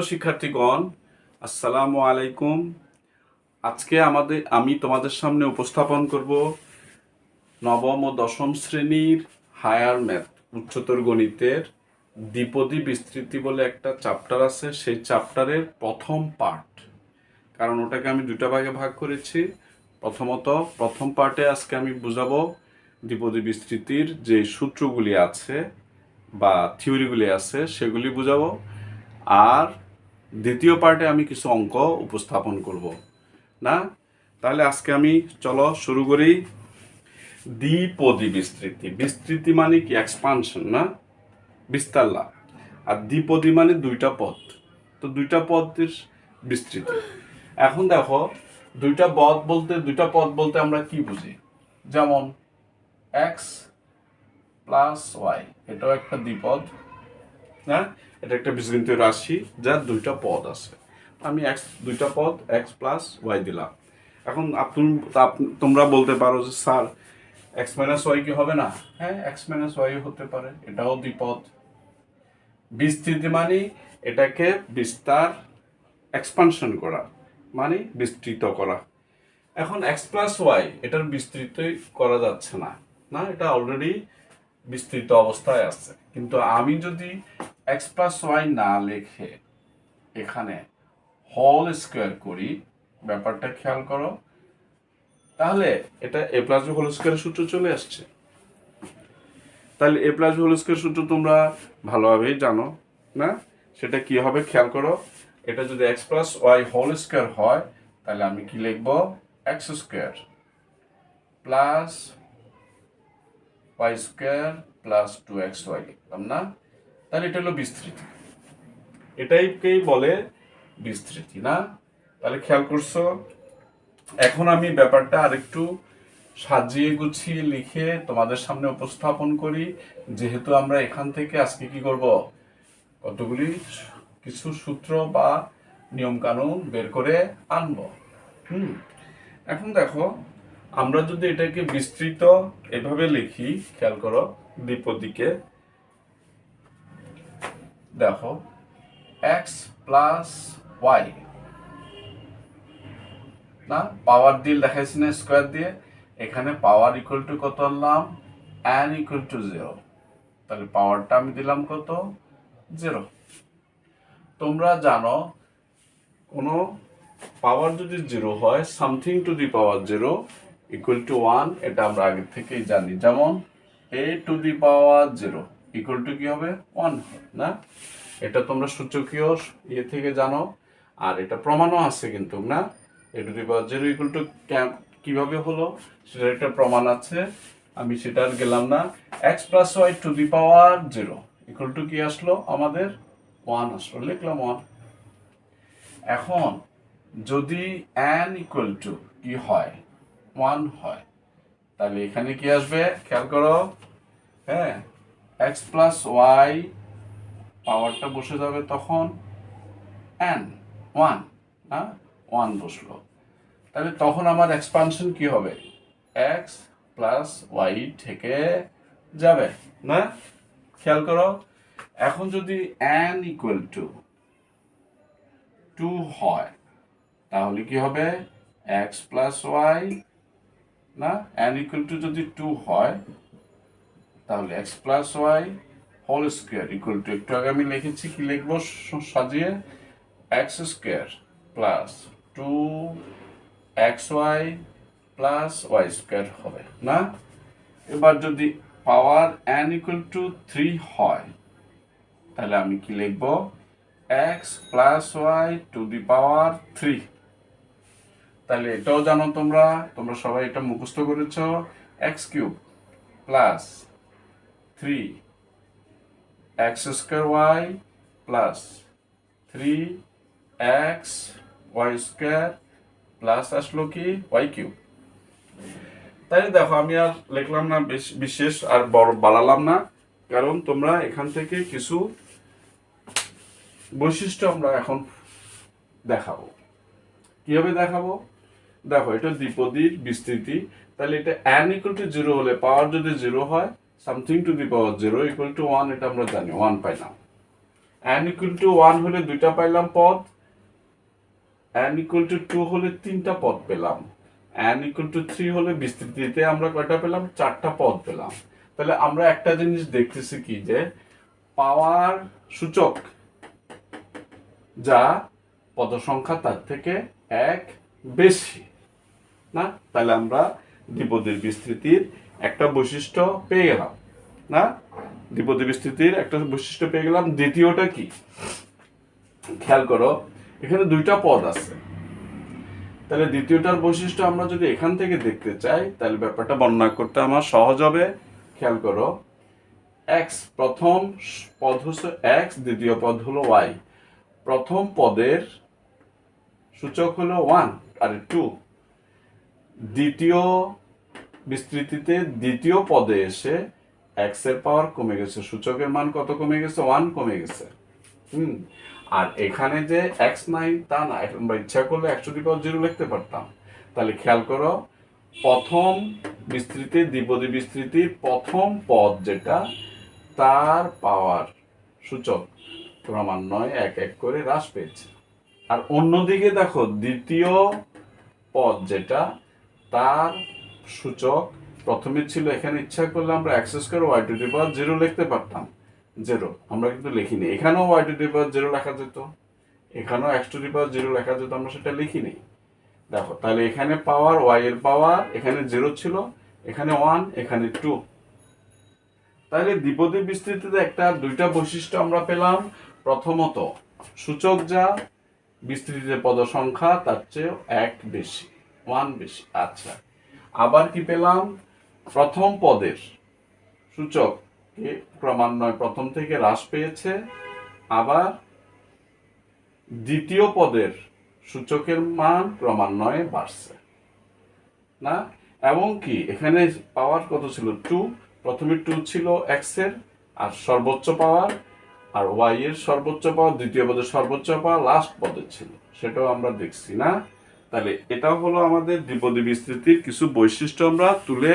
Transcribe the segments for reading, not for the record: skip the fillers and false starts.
শিক্ষার্থীগণ, আসসালামু আলাইকুম। আজকে আমি তোমাদের সামনে উপস্থাপন করব নবম ও দশম শ্রেণীর হায়ার ম্যাথ উচ্চতর গণিতের দ্বিপদী বিস্তৃতি বলে একটা চ্যাপ্টার আছে, সেই চ্যাপ্টারের প্রথম পার্ট। কারণ ওটাকে আমি দুটা ভাগে ভাগ করেছি। প্রথম পার্টে আজকে আমি বুঝাবো দ্বিপদী বিস্তৃতির যে সূত্রগুলি আছে বা থিওরিগুলি আছে সেগুলি বুঝাবো, আর দ্বিতীয় পার্টে আমি কিছু অঙ্ক উপস্থাপন করব না। তাহলে আজকে আমি চলো শুরু করি। দ্বিপদী বিস্তৃতি, বিস্তৃতি মানে কি এক্সপানশন না, বিস্তার লাভ। আর দ্বিপদী মানে দুইটা পদ, তো দুইটা পদের বিস্তৃতি। এখন দেখো, দুইটা পদ বলতে আমরা কি বুঝি? যেমন এক্স প্লাস ওয়াই, এটাও একটা দ্বিপদ না, এটা একটা বীজগণিতীয় রাশি যার দুইটা পদ আছে। আমি দুইটা পদ এক্স প্লাস ওয়াই দিলাম। এখন তোমরা বলতে পারো যে স্যার এক্স মাইনাস ওয়াই কি হবে না? হ্যাঁ, এক্স মাইনাস ওয়াই হতে পারে, এটাও দ্বিপদ। বিস্তৃতি মানে এটাকে বিস্তার, এক্সপানশন করা মানে বিস্তৃত করা। এখন এক্স প্লাস ওয়াই এটার বিস্তৃত করা যাচ্ছে না, না, এটা অলরেডি বিস্তৃত অবস্থায় আছে। কিন্তু আমি যদি এক্স প্লাস ওয়াই না লিখে এখানে হোল স্কোয়ার করি, ব্যাপারটা খেয়াল করো, তাহলে এটা এ প্লাস বি হোল স্কোয়ারের সূত্র চলে আসছে। তাহলে এ প্লাস বি হোল স্কোয়ার সূত্র তোমরা ভালোভাবেই জানো না, সেটা কি হবে খেয়াল করো। এটা যদি x plus y whole square হয়, তাহলে আমি কি লিখবো? X square plus y square plus 2xy লিখলাম না? তাহলে এটা হলো বিস্তৃতি, এটাইকেই বলে বিস্তৃতি না? তাহলে খেয়াল করছো। এখন আমি ব্যাপারটা আরেকটু সাজিয়ে গুছিয়ে লিখে তোমাদের সামনে উপস্থাপন করি, যেহেতু আমরা এখান থেকে আজকে কি করব, কতগুলি কিছু সূত্র বা নিয়ম কানুন বের করে আনবো। এখন দেখো, আমরা যদি এটাকে বিস্তৃত এভাবে লিখি, খেয়াল করো, দ্বিপদীকে দেখো, এক্স প্লাস ওয়াই না, পাওয়ার দিয়ে দেখাইছি না স্কোয়ার দিয়ে, এখানে পাওয়ার ইকুয়াল টু কত আনলাম? n equal two 0। তাহলে পাওয়ারটা আমি দিলাম কত? 0। তোমরা জানো কোনো পাওয়ার যদি 0 হয়, something to the power 0 equal two 1, এটা আমরা আগে থেকেই জানি। যেমন a two the power 0 equal to কি হবে? 1 না? এটা তোমরা সূচকীয় ইয়ে থেকে জানো, আর এটা প্রমাণও আছে কিন্তু না। a two the power 0 equal two কিভাবে হলো সেটার একটা প্রমাণ আছে, আমি সেটা আর গেলাম না। X plus y to the power 0 equal to কি আসলো আমাদের? 1 আসলো, লিখলাম 1। এখন যদি n ইকুয়াল টু কি হয়? 1 হয়, তাহলে এখানে কি আসবে খেয়াল করো। হ্যাঁ, এক্স প্লাস ওয়াই পাওয়ারটা বসে যাবে তখন n 1 না, 1 বসলো। তাহলে তখন আমার এক্সপানশন কি হবে? এক্স প্লাস ওয়াই থেকে যাবে না? খেয়াল করো। এখন যদি n ইকুয়াল টু 2 হয়, তাহলে কি হবে? এক্স প্লাস ওয়াই না, n ইকুয়াল টু যদি 2 হয়, তাহলে x plus y whole square equal to, একটু আগে আমি লিখেছি, কি লিখবো সাজিয়ে? X square plus 2xy plus y square হবে না? এবার যদি পাওয়ার n ইকুয়াল টু 3 হয়, তাহলে আমি কি লিখবো? X plus y to the power 3। তাহলে এটাও জানো তোমরা সবাই এটা মুখস্থ করেছো, x cube plus 3 x square y plus 3x y square plus আসলো কি ওয়াই কিউব। তাই দেখো, আমি আর লিখলাম না, বিশেষ আর বড় বাড়ালাম না, কারণ তোমরা এখান থেকে কিছু বৈশিষ্ট্য আমরা এখন দেখাবো। কিভাবে দেখাবো? দেখো, এটা দ্বিপদীর বিস্তৃতি, তাহলে এটা n ইকুয়াল টু 0 হলে, পাওয়ার যদি 0 হয়, something to the power 0 equal two 1, এটা আমরা জানি, 1 পাইলাম। n ইকুয়াল টু 1 হলে দুইটা পাইলাম পদ, n ইকুয়াল টু 2 হলে তিনটা পদ পেলাম, n ইকুয়াল টু 3 হলে বিস্তৃতিতে আমরা কয়টা পেলাম, চারটা পদ পেলাম। তাহলে আমরা একটা জিনিস দেখতেছি কি, যে পাওয়ার সূচক যা পদ সংখ্যা তার থেকে এক বেশি, না? তাহলে আমরা দ্বিপদীর বিস্তৃতির একটা বৈশিষ্ট্য পেয়ে গেলাম, না? দ্বিপদী বিস্তৃতির একটা বৈশিষ্ট্য পেয়ে গেলাম। দ্বিতীয়টা কি, খেয়াল করো, এখানে দুইটা পদ আছে, তাহলে দ্বিতীয়টার বৈশিষ্ট্য আমরা যদি এখান থেকে দেখতে চাই তাহলে ব্যাপারটা বর্ণনা করতে আমার সহজ হবে। খেয়াল করো, এক্স প্রথম পদ হচ্ছে এক্স, দ্বিতীয় পদ হলো ওয়াই। প্রথম পদের সূচক হলো 1 আর 2, দ্বিতীয় বিস্তৃতিতে দ্বিতীয় পদে এসে এক্স এর পাওয়ার কমে গেছে, সূচকের মান কত কমে গেছে, 1 কমে গেছে। আর এখানে যে এক্স নাই তা না, আমরা ইচ্ছা করলে x⁻0 লিখতে পারতাম। তাহলে খেয়াল করো, প্রথম বিস্তৃতি দ্বিপদী বিস্তৃতির প্রথম পদ যেটা, তার পাওয়ার সূচক ক্রমান্বয়ে এক এক করে হ্রাস পেয়েছে। আর অন্যদিকে দেখো, দ্বিতীয় পদ যেটা, তার সূচক প্রথমে ছিল, এখানে ইচ্ছা করলে আমরা x² y⁻0 লিখতে পারতাম, 0, আমরা কিন্তু লিখিনি। এখানেও y⁻0 লেখা যেত, এখানেও x⁻0 লেখা যেত, আমরা সেটা লিখিনি। দেখো, তাহলে এখানে পাওয়ার y এর পাওয়ার এখানে 0 ছিল, এখানে 1, এখানে 2। তাহলে দ্বিপদী বিস্তৃতিতে দুইটা বৈশিষ্ট্য আমরা পেলাম। প্রথমত, সূচক যা বিস্তৃতিতে পদ সংখ্যা তার চেয়ে 1 বেশি, 1 বেশি। আচ্ছা, আবার কি পেলাম, প্রথম পদের সূচক ক্রমান্বয়ে প্রথম থেকে হ্রাস পেয়েছে, আবার দ্বিতীয় পদের সূচকের মান ক্রমান্বয়ে বাড়ছে, না? এবং কি এখানে পাওয়ার কত ছিল, 2, প্রথমে 2 ছিল এক্স এর আর সর্বোচ্চ পাওয়ার, আর ওয়াই এর সর্বোচ্চ পাওয়ার, দ্বিতীয় পদের সর্বোচ্চ পাওয়ার লাস্ট পদে ছিল, সেটাও আমরা দেখছি, না? তাহলে এটাও হলো আমাদের দ্বিপদী বিস্তৃতির কিছু বৈশিষ্ট্য আমরা তুলে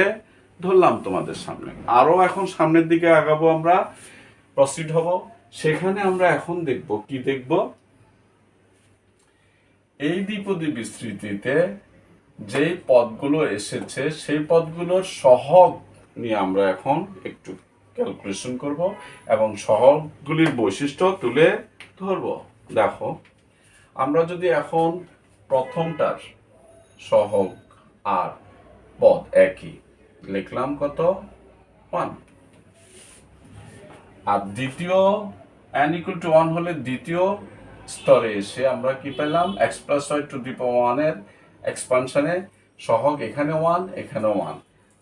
ধরলাম তোমাদের সামনে। আরো এখন সামনের দিকে আগাবো, আমরা প্রসিড হব। সেখানে আমরা এখন দেখব কি, দেখব এই দ্বিপদী বিস্তৃতিতে যে পদগুলো এসেছে সেই পদগুলোর সহগ নিয়ে আমরা এখন একটু ক্যালকুলেশন করব এবং সহগগুলির বৈশিষ্ট্য তুলে ধরব। দেখো, আমরা যদি এখন প্রথমটার সহগ আর পদ একই লিখলাম, কত, 1। আর দ্বিতীয় n = 1 হলে দ্বিতীয় স্তরে এসে আমরা কি পেলাম, x+y⁻1 এর এক্সপানশনে সহগ এখানে 1, এখানেও 1।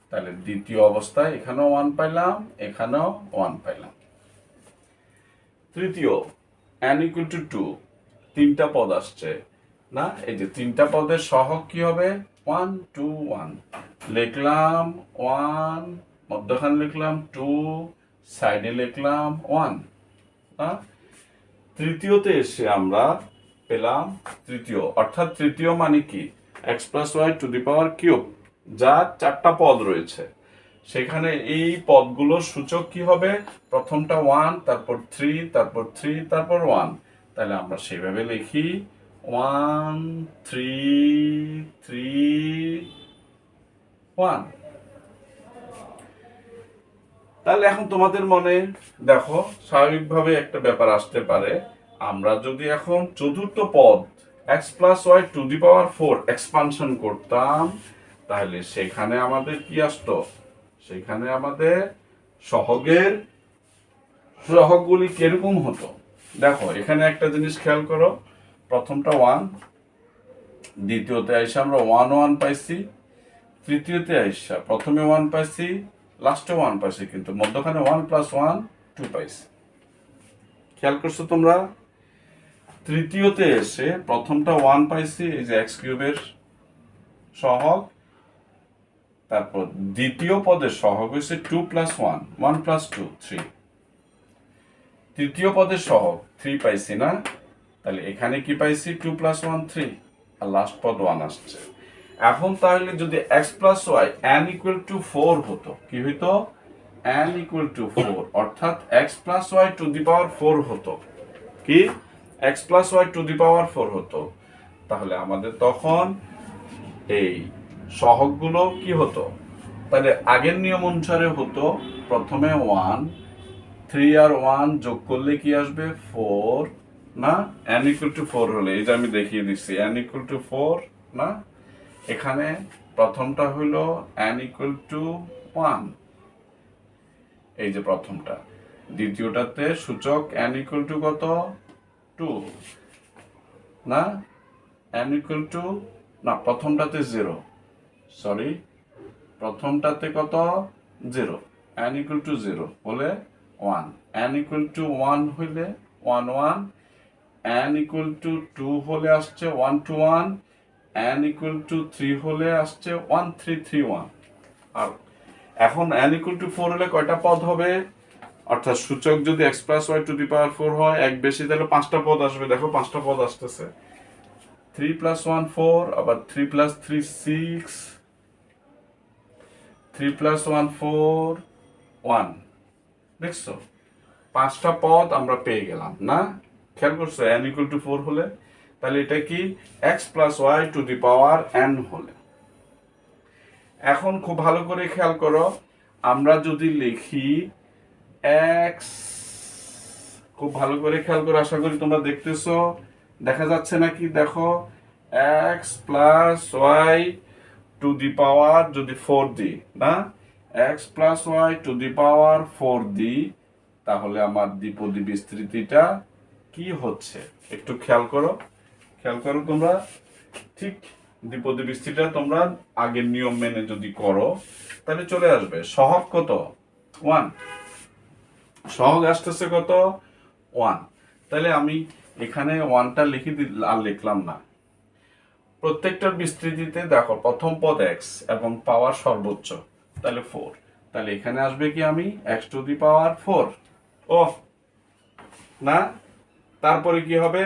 তাহলে দ্বিতীয় অবস্থায় এখানেও 1 পাইলাম, এখানেও 1 পাইলাম। তৃতীয় n = 2, তিনটা পদ আসছে, না? এই যে তিনটা পদের সহগ কি হবে, 1 2 1 লিখলাম, 1 মধ্যখানে লিখলাম, 2 সাইডে লিখলাম, 1, না? তৃতীয়তে এসে আমরা পেলাম তৃতীয়, অর্থাৎ তৃতীয় মানে কি, x+y⁻³ যার চারটা পদ রয়েছে। সেখানে এই পদগুলোর সূচক কি হবে, প্রথমটা 1, তারপর 3, তারপর 3, তারপর 1। তাহলে আমরা সেইভাবে লিখি, 1 3 3 1। তাহলে এখন তোমাদের মনে দেখো স্বাভাবিকভাবে একটা ব্যাপার আসতে পারে, আমরা যদি এখন চতুর্থ পদ x+y⁴ এক্সপানশন করতাম, তাহলে সেখানে আমাদের কি আসতো, সেখানে আমাদের সহগগুলি কিরকম হতো। দেখো, এখানে একটা জিনিস খেয়াল করো, প্রথমটা 1, দ্বিতীয়তে আইসা আমরা 1 1 পাইছি, তৃতীয়তে আইসা প্রথমে 1 পাইছি, লাস্টে 1 পাইছি, কিন্তু মধ্যখানে 1 + 1 2 পাইছি। খেয়াল করছো তোমরা? তৃতীয়তে এসে প্রথমটা 1 পাইছি, এই যে x³ এর সহগ, তারপর দ্বিতীয় পদের সহগ হয়েছে 2 + 1 1 + 2 3, তৃতীয় পদের সহগ 3 পাইছি, না? তাহলে এখানে কি পাইছি, 2 + 1 3, আর লাস্ট পদ 1 আসছে। এখন তাহলে যদি x+y n = 4 হতো, কি হইতো, n = 4, অর্থাৎ x+y⁴ হতো, কি x plus y to the power 4 হতো। তাহলে আমাদের তখন এই সহগগুলো কি হতো, তাহলে আগের নিয়ম অনুসারে হতো প্রথমে 1, 3 আর 1 যোগ করলে কি আসবে 4 না, n ইকুয়াল টু 4 হলে, এই যে আমি দেখিয়ে দিচ্ছি n ইকুয়াল টু 4 না, এখানে প্রথমটা হলো n ইকুয়াল টু 1, এই যে প্রথমটা, দ্বিতীয়টাতে সূচক n ইকুয়াল টু কত 2 না, n ইকুয়াল টু না, প্রথমটাতে 0, সরি প্রথমটাতে কত 0, n ইকুয়াল টু 0 হলে 1, n ইকুয়াল টু 1 হলে 1 1, n ইকুয়াল টু 2 হলে আসছে 1 2 1, n ইকুয়াল টু 3 হলে আসছে 1 3 3 1। আর এখন n ইকুয়াল টু 4 হলে কয়টা পদ হবে, অর্থাৎ সূচক যদি x plus y to the power 4 হয়, এক বেশি, তাহলে 5টা পদ আসবে। দেখো 5টা পদ আসতেছে, 3 প্লাস 1 4, আবার 3 প্লাস 3 6, 3 প্লাস 1 4 1, দেখছো 5টা পদ আমরা পেয়ে গেলাম না, খেয়াল করছো n ইকুয়াল টু 4 হলে, তাহলে এটা কি x plus y to the power n হলে। এখন খুব ভালো করে খেয়াল করো, আমরা যদি লিখি x, খুব ভালো করে খেয়াল করো, আশা করি তোমরা দেখতেছো, দেখা যাচ্ছে নাকি, দেখো x plus y to the power যদি 4 দিই না, x plus y to the power 4 দিই, তাহলে আমার দ্বিপদী বিস্তৃতিটা কি হচ্ছে একটু খেয়াল করো, খেয়াল করো তোমরা, ঠিক দ্বিপদী বিস্তৃতিটা তোমরা আগের নিয়ম মেনে যদি করো তাহলে চলে আসবে সহগ কত 1, সহগ আসতেছে কত 1, তাহলে আমি এখানে 1টা লিখে আর লিখলাম না। প্রত্যেকটার বিস্তৃতিতে দেখো প্রথম পদ x এবং পাওয়ার সর্বোচ্চ, তাহলে 4, তাহলে এখানে আসবে কি আমি x টু দি পাওয়ার 4, ও না, তারপরে কি হবে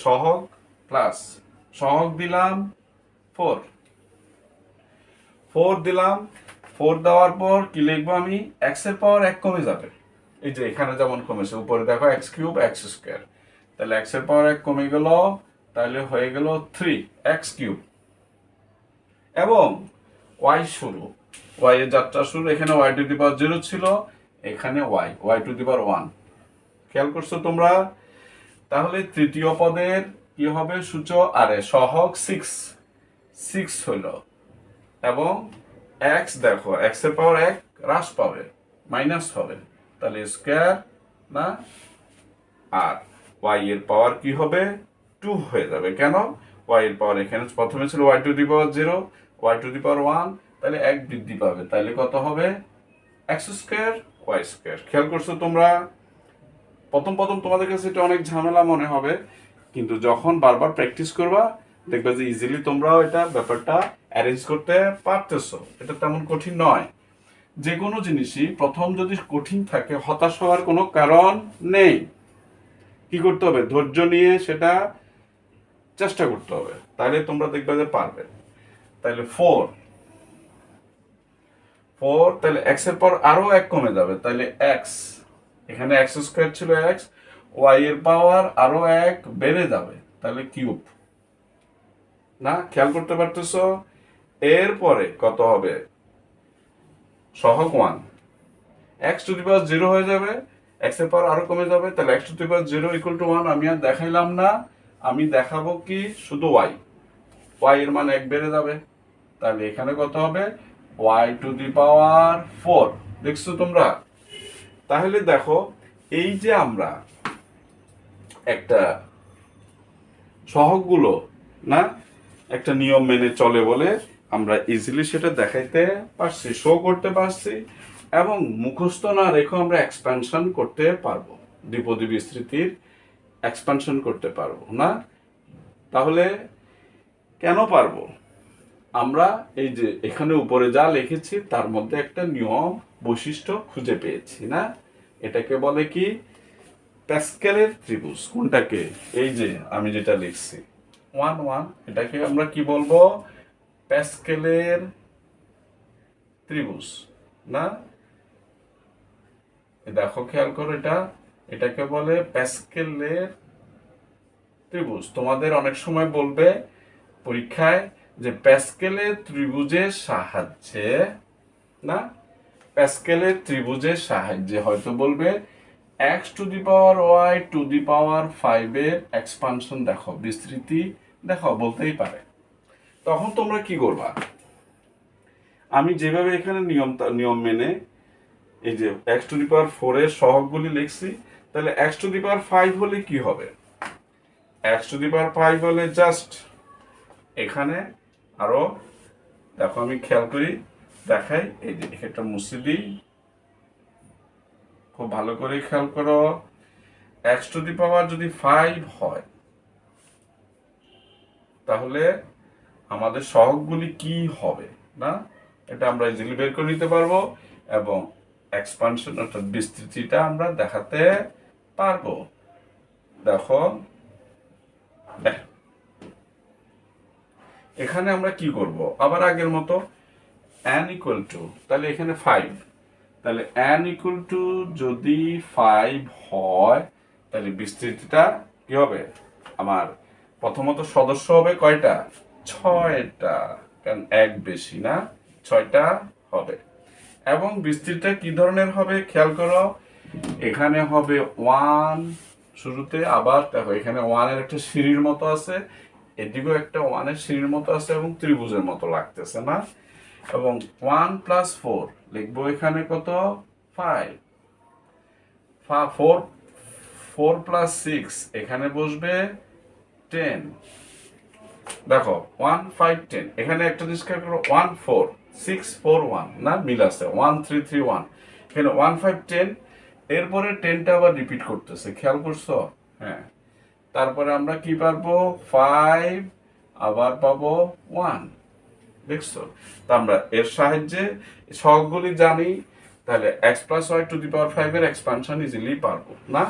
সহগ প্লাস সহগ দিলাম 4, 4 দিলাম, 4 দেওয়ার পর কি লিখবো আমি, x এর পাওয়ার 1 কমে যাবে, এই যে এখানে যেমন কমেছে, উপরে দেখো x কিউব x স্কয়ার, তাহলে x এর পাওয়ার 1 কমে গেল, তাহলে হয়ে গেল 3x কিউব, এবং y শুরু, y এর যাত্রা শুরু, এখানে y টু দি পাওয়ার 0 ছিল, এখানে y টু দি পাওয়ার 1, খেয়াল করছো তোমরা। তাহলে তৃতীয় পদের কি হবে সূচক, আরে সহগ 6 হলো, এবং x দেখো x এর পাওয়ার 1 হ্রাস পাবে, মাইনাস হবে, তাহলে স্কয়ার না, আর y এর পাওয়ার কি হবে 2 হয়ে যাবে, কেন y এর পাওয়ার এখানে প্রথমে ছিল y to the power 0, y to the power 1, তাহলে 1 বৃদ্ধি পাবে, তাহলে কত হবে x স্কয়ার y স্কয়ার। খেয়াল করছো তোমরা, প্রথম তোমাদের কাছে এটা অনেক ঝামেলা মনে হবে, কিন্তু যখন বারবার প্র্যাকটিস করবা দেখবে যে ইজিলি তোমরাও এটা ব্যাপারটা অ্যারেঞ্জ করতে পারতেছো, এটা তেমন কঠিন নয়। যে কোনো জিনিসই প্রথম যদি কঠিন থাকে হতাশ হওয়ার কোনো কারণ নেই, কি করতে হবে ধৈর্য নিয়ে সেটা চেষ্টা করতে হবে, তাহলে তোমরা দেখবে যে পারবে। তাহলে 4, তাহলে x এর পর আরো 1 কমে যাবে, তাহলে x, এখানে x স্কয়ার ছিল x, y এর পাওয়ার আরো 1 বেড়ে যাবে, তাহলে কিউব না, খেয়াল করতে পারতেছো। এরপরে কত হবে সহগ 1, x টু দি পাওয়ার 0 হয়ে যাবে, x এর পাওয়ার আরো কমে যাবে, তাহলে x two the power 0 equal two 1 আমি আর দেখাইলাম না, আমি দেখাবো কি শুধু y এর মান 1 বেড়ে যাবে, তাহলে এখানে কত হবে y টু দি পাওয়ার 4, দেখছো তোমরা। তাহলে দেখো এই যে আমরা একটা সহগগুলো না একটা নিয়ম মেনে চলে বলে আমরা ইজিলি সেটা দেখাইতে পারছি, শো করতে পারছি, এবং মুখস্থ না রেখে আমরা এক্সপ্যানশন করতে পারবো, দ্বিপদী বিস্তৃতির এক্সপ্যানশন করতে পারবো না। তাহলে কেন পারবো, আমরা এই যে এখানে উপরে যা লিখেছি তার মধ্যে একটা নিয়ম বৈশিষ্ট্য খুঁজে পেয়েছি না, এটাকে বলে কি প্যাসকেলের ত্রিভুজ। কোনটাকে, এই যে আমি যেটা লিখছি 1 1, এটাকে আমরা কি বলবো প্যাসকেলের ত্রিভুজ না, দেখো খেয়াল করো, এটা এটাকে বলে প্যাসকেলের ত্রিভুজ। তোমাদের অনেক সময় বলবে পরীক্ষায় যে প্যাসকেলের ত্রিভুজের সাহায্যে, না, প্যাসকেলের ত্রিভুজের সাহায্যে হয়তো বলবে x to the power y to the power 5 এর এক্সপানশন দেখো, বিস্তৃতি দেখো, বলতেই পারে। তখন তোমরা কি করবা? আমি যেভাবে এখানে নিয়ম মেনে এই যে এক্স টু দি পাওয়ার 4 এর সহগগুলি লিখছি, তাহলে এক্স টু দি পাওয়ার 5 হলে কি হবে? এক্স টু দি পাওয়ার 5 হলে জাস্ট এখানে আরো দেখো, আমি খেয়াল করি দেখাই, এই যে একটা মুছে দিই, খুব ভালো করে খেয়াল করো। এক্স টু দি পাওয়ার যদি 5 হয় তাহলে আমাদের সহগগুলি কি হবে, না, এটা আমরা ইজিলি বের করে নিতে পারবো এবং এক্সপানশন অর্থাৎ বিস্তৃতিটা আমরা দেখাতে পারবো। দেখো এখানে আমরা কি করব? আবার আগের মতো n ইকুয়াল টু, তাহলে এখানে 5, তাহলে n ইকুয়াল টু যদি 5 হয় তাহলে বিস্তৃতিটা কি হবে? আমার প্রথমত সদস্য হবে কয়টা? 6টা, কারণ এক বেশি না, 6টা হবে। এবং বিস্তৃতিটা কি ধরনের হবে খেয়াল করো, এখানে হবে 1 শুরুতে, আবার দেখো এখানে 1 এর একটা সিঁড়ির মতো আছে, এদিকেও একটা 1 এর সিঁড়ির মতো আছে এবং ত্রিভুজের মতো লাগতেছে না? এবং 1 প্লাস 4 লিখবো এখানে কত? 5। 4 প্লাস 6 এখানে বসবে 10। দেখো 1 5 10, এখানে একটা জিনিস খেয়াল করো, 1 4 6 4 1, না, মিল আছে, 1 3 3 1, এখানে 1 5 10, এরপরে 10টা আবার রিপিট করতেছে, খেয়াল করছো? হ্যাঁ, তারপরে আমরা কি পারবো? 5 আবার পাবো 1, দেখছো? তা আমরা এর সাহায্যে সহগগুলি জানি, তাহলে x plus y to the power 5 এর এক্সপানশন ইজিলি পারবো, না?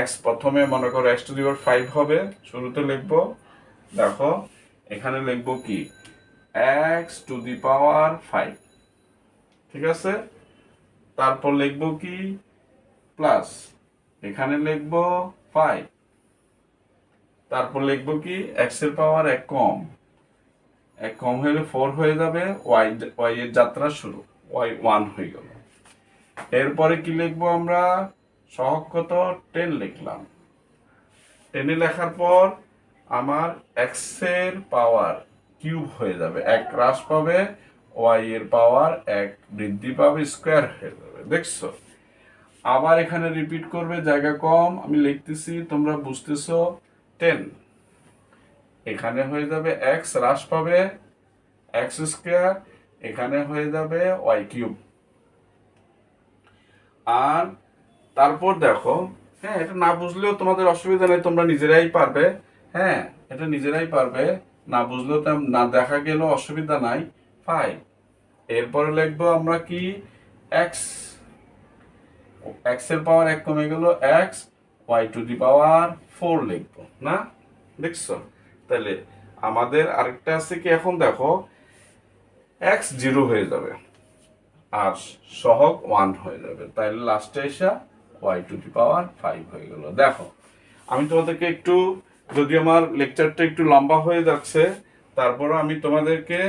x প্রথমে মনে করো x টু দি পাওয়ার 5 হবে, শুরুতে লিখবো, দেখো এখানে লিখবো কি? x টু দি পাওয়ার 5, ঠিক আছে? তারপর লিখবো কি? প্লাস, এখানে লিখবো 5, তারপর লিখবো কি? x এর পাওয়ার 1 কম, 1 কম হলে 4 হয়ে যাবে, y এর যাত্রা শুরু, y 1 হয়ে গেল। এরপরে কি লিখবো আমরা? সহগ কত? 10 লিখলাম। 10 লেখার পর আমার x এর পাওয়ার কিউব হয়ে যাবে, 1 হ্রাস পাবে, y এর পাওয়ার 1 বৃদ্ধি পাবে, স্কোয়ার হয়ে যাবে, দেখছো? আবার এখানে রিপিট করবে, জায়গা কম, আমি লিখতেছি, তোমরা বুঝতেছো? 10, এখানে হয়ে যাবে x হ্রাস পাবে, x স্কোয়ার, এখানে হয়ে যাবে y কিউব। আর তারপর দেখো, হ্যাঁ, এটা না বুঝলেও তোমাদের অসুবিধা নেই, তোমরা নিজেরাই পারবে, হ্যাঁ, এটা নিজেরাই পারবে, না বুঝলেও না দেখা গেলেও অসুবিধা নাই। 5, এরপরে লিখবো আমরা কি? x, x এর পাওয়ার 1 কমে গেল, x, y to the power 4 লিখবো, না, দেখছো? তাহলে আমাদের আরেকটা আছে কি, এখন দেখো x 0 হয়ে যাবে আর সহগ 1 হয়ে যাবে, তাইলে লাস্টে এসে y টু দি পাওয়ার 5 হয়ে গেল। দেখো আমি তোমাদেরকে একটু, যদি আমার লেকচারটা একটু লম্বা হয়ে যাচ্ছে, তারপরও আমি তোমাদেরকে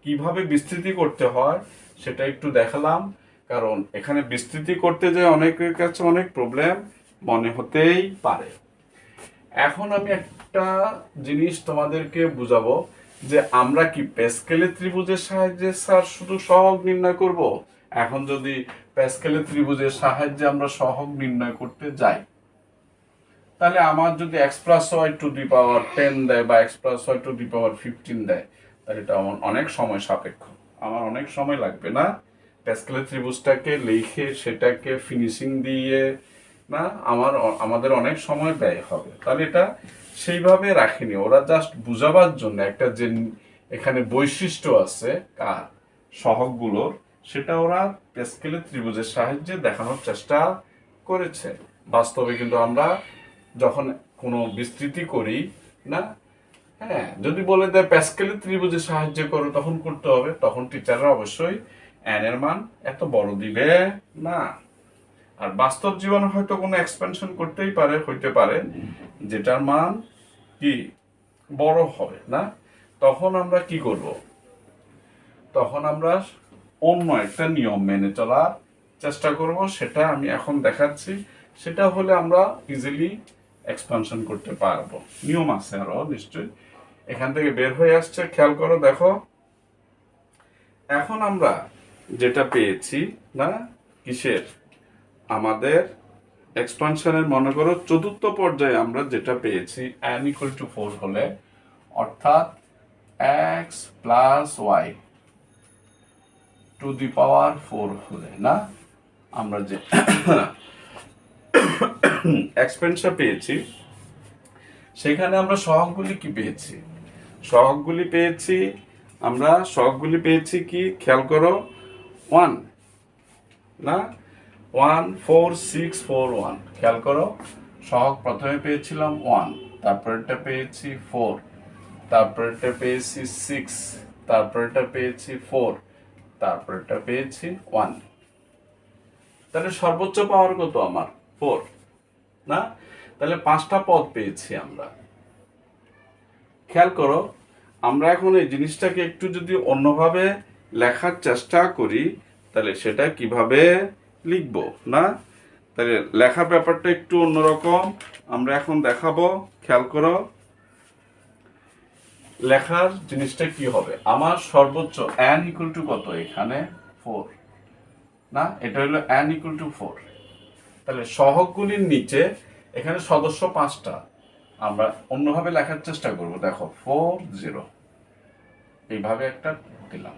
কিভাবে বিস্তৃতি করতে হয় সেটা একটু দেখালাম, কারণ এখানে বিস্তৃতি করতে যে অনেকের কাছে অনেক প্রবলেম মনে হতেই পারে। এখন আমি একটা জিনিস তোমাদেরকে বুঝাবো যে আমরা কি প্যাসকেলের ত্রিভুজের সাহায্যে স্যার শুধু সহগ নির্ণয় করব? এখন যদি প্যাসকেলের ত্রিভুজের সাহায্যে আমরা সহগ নির্ণয় করতে যাই, তাহলে আমার যদি x plus y to the power 10 দেয় বা x plus y to the power 15 দেয়, তাহলে এটা আমার অনেক সময় সাপেক্ষ, আমার অনেক সময় লাগবে, না? প্যাসকেলের ত্রিভুজটাকে লিখে সেটাকে ফিনিশিং দিয়ে, না, আমাদের অনেক সময় ব্যয় হবে, তাহলে এটা সেইভাবে রাখিনি, ওরা জাস্ট বুঝাবার জন্য একটা যে এখানে বৈশিষ্ট্য আছে কার? সহগগুলোর, সেটা ওরা প্যাসকেলের ত্রিভুজের সাহায্যে দেখানোর চেষ্টা করেছে। বাস্তবে কিন্তু আমরা যখন কোনো বিস্তৃতি করি, না, হ্যাঁ, যদি বলে দেয় প্যাসকেলের ত্রিভুজের সাহায্য করো, তখন করতে হবে, তখন টিচাররা অবশ্যই n এর মান এত বড় দিবে না। আর বাস্তব জীবনে হয়তো কোনো এক্সপেনশন করতেই পারে, হইতে পারে যেটার মান কি বড় হবে না, তখন আমরা কি করব, তখন আমরা অন্য একটা নিয়ম মেনে চলার চেষ্টা করব। সেটা আমি এখন দেখাচ্ছি। সেটা হলে আমরা ইজিলি এক্সপানশন করতে পারবো। নিয়ম আছে আরো নিশ্চয়ই, এখান থেকে বের হয়ে আসছে, খেয়াল করো, দেখো এখন আমরা যেটা পেয়েছি না, কিসের, আমাদের এক্সপানশনের মনে করো চতুর্থ পর্যায়ে আমরা যেটা পেয়েছি n ইকুয়াল টু 4 হলে, অর্থাৎ x plus y to the power 4 হলে না, আমরা যে এক্সপেনশন পেয়েছি সেখানে আমরা সহগগুলি কি পেয়েছি, সহগগুলি পেয়েছি, আমরা সহগগুলি পেয়েছি কি খেয়াল করো, 1 না, 1 4 6 4 1, খেয়াল করো সহগ প্রথমে পেয়েছিলাম 1, তারপরেরটা পেয়েছি 4, তারপরেরটা পেয়েছি 6, তারপরেরটা পেয়েছি 4, তারপরেরটা পেয়েছি 1। তাহলে সর্বোচ্চ পাওয়ার কত আমার 4 না, তাহলে 5টা পদ পেয়েছি আমরা। খেয়াল করো আমরা এখন এই জিনিসটাকে একটু যদি অন্যভাবে লেখার চেষ্টা করি তাহলে সেটা কিভাবে লিখব না, তাহলে লেখার ব্যাপারটা একটু অন্যরকম আমরা এখন দেখাবো। খেয়াল করো লেখার জিনিসটা কি হবে, আমার সর্বোচ্চ n ইকুয়াল টু কত, এখানে 4 না, এটা হলো n ইকুয়াল টু 4। তাহলে সহগগুলির নিচে এখানে সদস্য 5টা, আমরা অন্যভাবে লেখার চেষ্টা করব। দেখো 4 0 এইভাবে একটা দিলাম,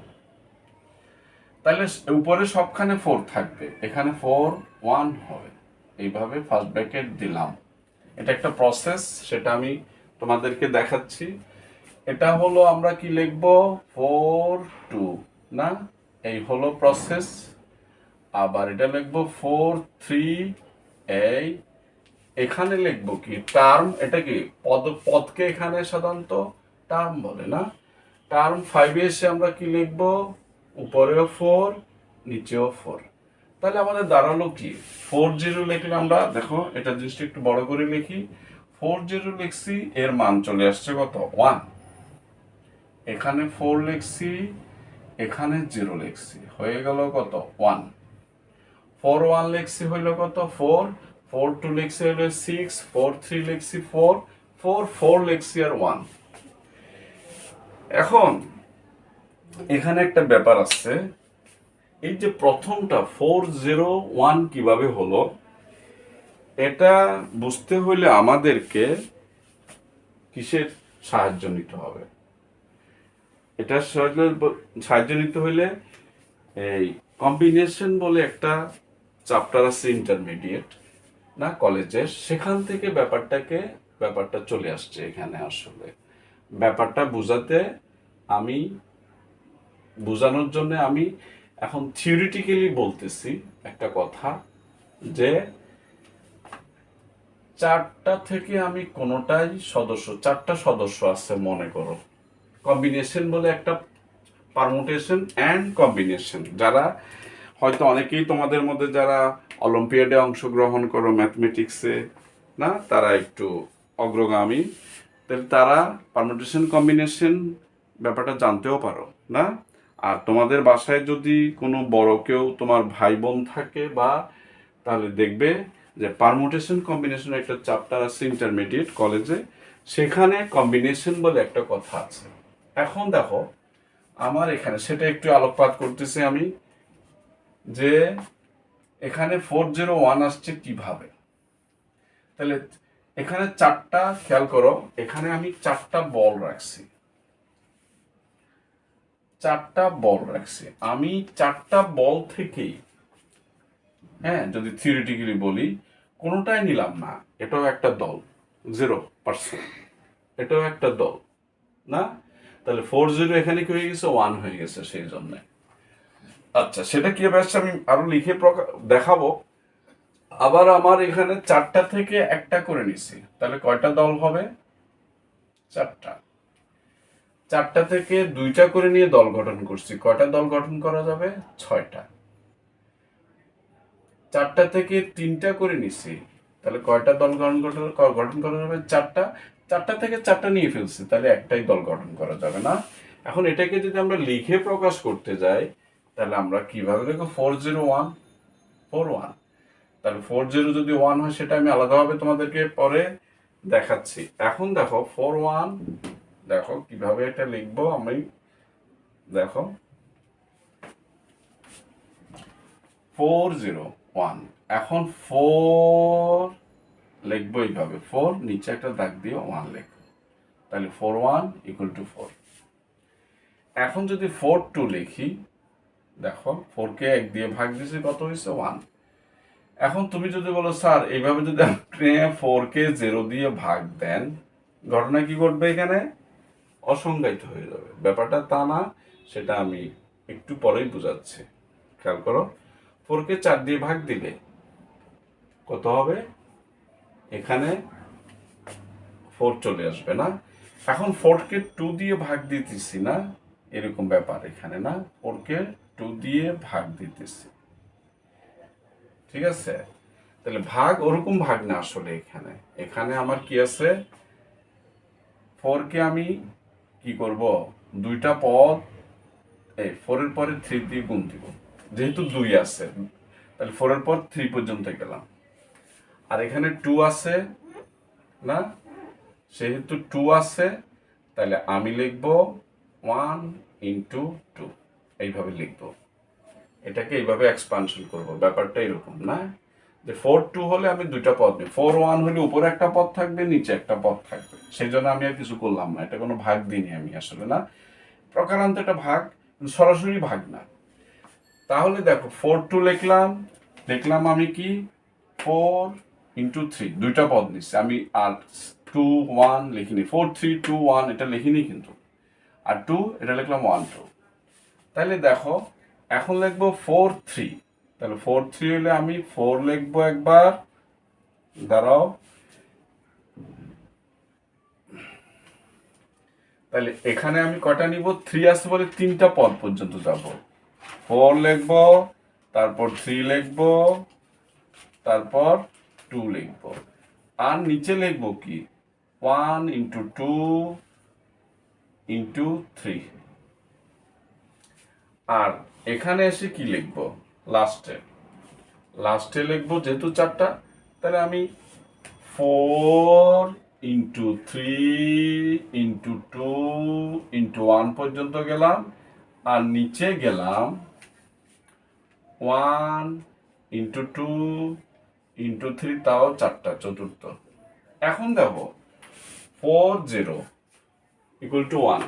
তাহলে উপরে সবখানে 4 থাকবে, এখানে 4 1 হবে, এইভাবে ফার্স্ট ব্র্যাকেট দিলাম। এটা একটা প্রসেস, সেটা আমি তোমাদেরকে দেখাচ্ছি। এটা হলো আমরা কি লিখব 4 2 না, এই হলো প্রসেস। আবার এটা লিখব 4 3 এই, এখানে লিখব কি টার্ম, এটা কি পদকে এখানে সাধারণত টার্ম বলে না, টার্ম 5 এসে আমরা কি লিখব, উপরেও 4 নিচেও 4। তাহলে আমাদের দাঁড়ালো কি 4 0 লিখলে আমরা, দেখো এটা জিনিসটা একটু বড় করে লিখি, 4 0 লিখছি, এর মান চলে আসছে কত 1, এখানে 4 লিখছি, এখানে 0 লিখছি, হয়ে গেল কত 1, 4 1 লিখছি হইল কত 4, 4 2 লিখছি হইল 6, 4 3 লিখছি 4, 4 4 লিখছি আর 1। এখন এখানে একটা ব্যাপার আছে, এই যে প্রথমটা 4 0 1 কিভাবে হলো, এটা বুঝতে হইলে আমাদেরকে কিসের সাহায্য নিতে হবে, এটা সাহায্য নিতে হইলে এই কম্বিনেশন বলে একটা চ্যাপ্টার আছে ইন্টারমিডিয়েট না কলেজের, সেখান থেকে ব্যাপারটা চলে আসছে এখানে। আসলে ব্যাপারটা বোঝানোর জন্য আমি এখন থিওরিটিক্যালি বলতেছি একটা কথা, যে 4টা থেকে আমি কোনোটাই সদস্য, 4টা সদস্য আছে মনে করো, কম্বিনেশন বলে একটা পারমুটেশন অ্যান্ড কম্বিনেশন, যারা হয়তো অনেকেই তোমাদের মধ্যে যারা অলিম্পিয়াডে অংশগ্রহণ করো ম্যাথমেটিক্সে না, তারা একটু অগ্রগামী, তাহলে তারা পারমুটেশন কম্বিনেশন ব্যাপারটা জানতেও পারো না। আর তোমাদের বাসায় যদি কোনো বড় কেউ তোমার ভাই বোন থাকে বা, তাহলে দেখবে যে পারমুটেশন কম্বিনেশন একটা চ্যাপ্টার আছে ইন্টারমিডিয়েট কলেজে, সেখানে কম্বিনেশন বলে একটা কথা আছে। এখন দেখো আমার এখানে সেটা একটু আলোকপাত করতেছি আমি, যে এখানে 4 0 1 আসছে কিভাবে, তাহলে এখানে 4টা, খেয়াল করো এখানে আমি 4টা বল রাখছি, 4টা বল রাখছি আমি, 4টা বল থেকেই, হ্যাঁ যদি থিওরিটিক্যালি বলি, কোনোটাই নিলাম না, এটাও একটা দল 0%, এটাও একটা দল না, তাহলে 4 0 এখানে কি হয়ে গেছে 1 হয়ে গেছে সেই জন্য। আচ্ছা সেটা কি হবে আমি আরো লিখে দেখাবো। আবার আমার এখানে 4টা থেকে একটা করে নিছি, তাহলে কয়টা দল হবে 4টা, 4টা থেকে 2টা করে নিয়ে দল গঠন করছি, কয়টা দল গঠন করা যাবে 6টা, 4টা থেকে 3টা করে নিছি, তাহলে কয়টা দল গঠন করা যাবে? 4টা। 4টা থেকে 4টা নিয়ে ফেলছি, তাহলে একটাই দল গঠন করা যাবে না। এখন এটাকে যদি আমরা লিখে প্রকাশ করতে যাই, তাহলে আমরা কিভাবে লিখবো? 401 41। তাহলে 40 যদি 1 হয়, সেটা আমি আলাদাভাবে তোমাদেরকে পরে দেখাচ্ছি। এখন দেখো 41, দেখো কিভাবে এটা লিখবো আমি। দেখো 401, এখন 4 লিখবো এইভাবে, 4 নিচে একটা দাগ দিয়ে 1 লিখবো, তাহলে 41 ইকুয়াল টু 4। এখন যদি 42 লিখি, দেখো 4 কে 1 দিয়ে ভাগ দিয়েছি, কত হয়েছে? 1। এখন তুমি যদি বলো স্যার এইভাবে যদি আপনি 4 কে 0 দিয়ে ভাগ দেন, ঘটনা কি ঘটবে? এখানে অসংজ্ঞায়িত হয়ে যাবে। ব্যাপারটা তা না, সেটা আমি একটু পরেই বুঝাচ্ছি। খেয়াল করো, 4 কে 4 দিয়ে ভাগ দিলে কত হবে? এখানে 4 চলে আসবে না? এখন 4 কে 2 দিয়ে ভাগ দিতেছি না, এরকম ব্যাপার এখানে না, 4 কে 2 দিয়ে ভাগ দিতেছি, ঠিক আছে? তাহলে ভাগ ওরকম ভাগ না, আসলে এখানে এখানে আমার কি আছে? 4 কে আমি কি করব? দুইটা পদ, এই 4 এর পরে 3 দিয়ে গুণ দিব, যেহেতু 2 আছে, তাহলে 4 এর পর 3 পর্যন্ত গেলাম। আর এখানে 2 আছে না, সেহেতু 2 আছে, তাহলে আমি লিখব 1 ইন্টু 2, এইভাবে লিখব। এটাকে এইভাবে এক্সপানশন করব। ব্যাপারটা এরকম না যে 4 2 হলে আমি দুইটা পদ নিই, 4 1 হলে উপরে একটা পদ থাকবে, নিচে একটা পদ থাকবে, সেই জন্য আমি আর কিছু করলাম না, এটা কোনো ভাগ দিইনি আমি আসলে, না প্রকারান্ত এটা ভাগ, সরাসরি ভাগ না। তাহলে দেখো 4 2 লিখলাম আমি কি 4 ইন্টু 3, দুইটা পদ নিচ্ছি আমি, আর 2 1 লিখিনি, 4 3 2 1 এটা লিখিনি কিন্তু, আর 2 এটা লিখলাম 1 2। তাহলে দেখো এখন লিখবো 4 3, তাহলে 4 3 হলে আমি 4 লিখবো একবার, দাঁড়াও, তাহলে এখানে আমি কটা নিব? 3 আছে বলে 3টা পদ পর্যন্ত যাব। 4 লিখবো, তারপর 3 লিখবো, তারপর 2 লিখবো, আর নিচে লিখবো কি 1 ইন্টু 2 ইন্টু 3। আর এখানে এসে কি লিখবো? লাস্টে লিখবো, যেহেতু 4টা, তাহলে আমি 4 ইন্টু 3 ইন্টু 2 ইন্টু 1 পর্যন্ত গেলাম, আর নিচে গেলাম 1 ইন্টু 2 ইন্টু 3, তাও 4টা, চতুর্থ। এখন দেখো 40 ইকুয়াল টু 1